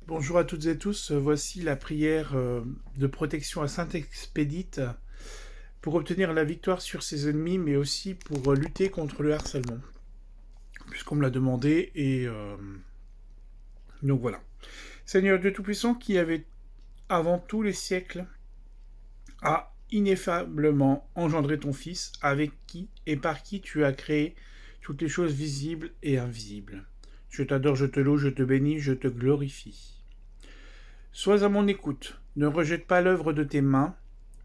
Bonjour à toutes et tous, voici la prière de protection à Saint-Expédite pour obtenir la victoire sur ses ennemis, mais aussi pour lutter contre le harcèlement, puisqu'on me l'a demandé, et donc voilà. Seigneur Dieu Tout-Puissant, qui avait avant tous les siècles, a ineffablement engendré ton Fils, avec qui et par qui tu as créé toutes les choses visibles et invisibles. Je t'adore, je te loue, je te bénis, je te glorifie. Sois à mon écoute, ne rejette pas l'œuvre de tes mains,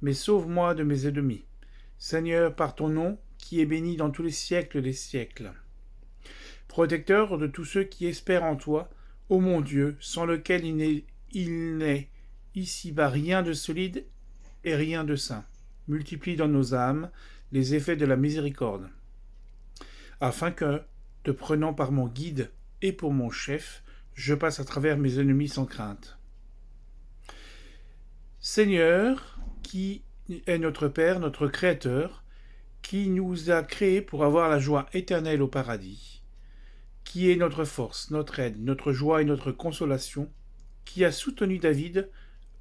mais sauve-moi de mes ennemis. Seigneur, par ton nom, qui est béni dans tous les siècles des siècles. Protecteur de tous ceux qui espèrent en toi, ô mon Dieu, sans lequel il n'est ici-bas rien de solide et rien de saint. Multiplie dans nos âmes les effets de la miséricorde, afin que, te prenant par mon guide et pour mon chef, je passe à travers mes ennemis sans crainte. Seigneur, qui est notre Père, notre Créateur, qui nous a créés pour avoir la joie éternelle au paradis, qui est notre force, notre aide, notre joie et notre consolation, qui a soutenu David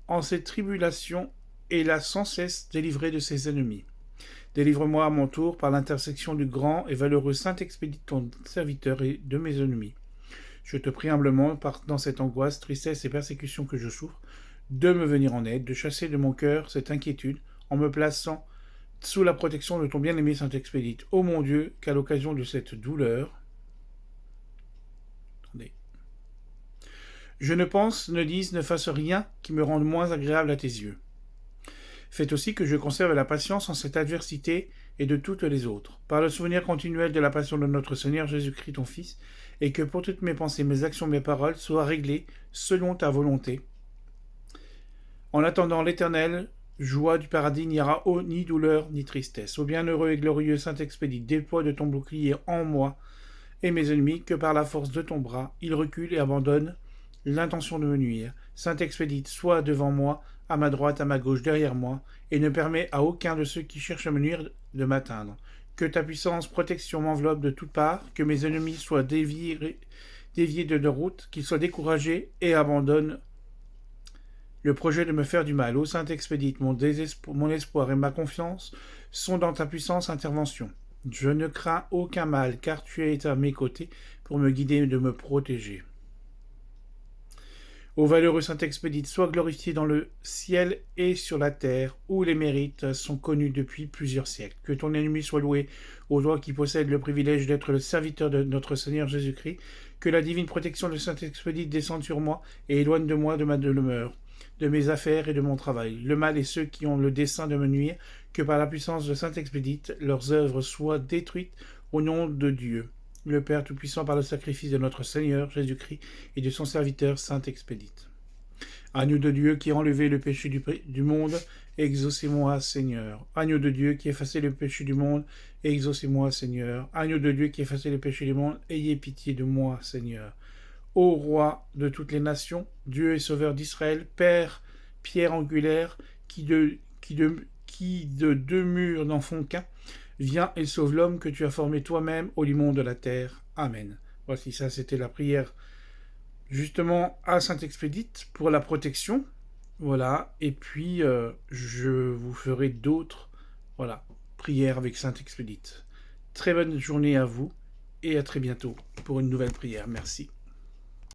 en ses tribulations et l'a sans cesse délivré de ses ennemis. Délivre-moi à mon tour par l'intercession du grand et valeureux Saint-Expédite, ton serviteur et de mes ennemis. Je te prie humblement, dans cette angoisse, tristesse et persécution que je souffre, de me venir en aide, de chasser de mon cœur cette inquiétude, en me plaçant sous la protection de ton bien-aimé Saint-Expédite. Ô mon Dieu, qu'à l'occasion de cette douleur, je ne pense, ne dise, ne fasse rien qui me rende moins agréable à tes yeux. Faites aussi que je conserve la patience en cette adversité et de toutes les autres, par le souvenir continuel de la passion de notre Seigneur Jésus-Christ, ton Fils, et que pour toutes mes pensées, mes actions, mes paroles soient réglées selon ta volonté. En attendant l'Éternel, joie du paradis, n'y aura ni douleur ni tristesse. Ô bienheureux et glorieux Saint-Expédite, déploie de ton bouclier en moi et mes ennemis, que par la force de ton bras, ils reculent et abandonnent l'intention de me nuire. Saint-Expédite, sois devant moi, à ma droite, à ma gauche, derrière moi, et ne permets à aucun de ceux qui cherchent à me nuire de m'atteindre. Que ta puissance, protection m'enveloppe de toutes parts, que mes ennemis soient déviés de leur route, qu'ils soient découragés et abandonnent le projet de me faire du mal. Ô Saint-Expédite, mon espoir et ma confiance sont dans ta puissance intervention. Je ne crains aucun mal, car tu es à mes côtés pour me guider et de me protéger. Ô valeureux Saint-Expédite, sois glorifié dans le ciel et sur la terre, où les mérites sont connus depuis plusieurs siècles. Que ton ennemi soit loué, ô toi qui possèdes le privilège d'être le serviteur de notre Seigneur Jésus-Christ. Que la divine protection de Saint-Expédite descende sur moi et éloigne de moi de ma demeure, de mes affaires et de mon travail, le mal et ceux qui ont le dessein de me nuire, que par la puissance de Saint-Expédite, leurs œuvres soient détruites au nom de Dieu, le Père Tout-Puissant, par le sacrifice de notre Seigneur Jésus-Christ et de son serviteur Saint-Expédite. Agneau de Dieu qui a enlevé le péché du monde, exaucez-moi, Seigneur. Agneau de Dieu qui a effacé le péché du monde, exaucez-moi, Seigneur. Agneau de Dieu qui a effacé le péché du monde, ayez pitié de moi, Seigneur. Ô roi de toutes les nations, Dieu et sauveur d'Israël, Père, pierre angulaire, qui de deux murs n'en font qu'un, viens et sauve l'homme que tu as formé toi-même au limon de la terre. Amen. Voici, ça c'était la prière justement à Saint-Expédite pour la protection. Voilà, et puis je vous ferai d'autres prières avec Saint-Expédite. Très bonne journée à vous et à très bientôt pour une nouvelle prière. Merci.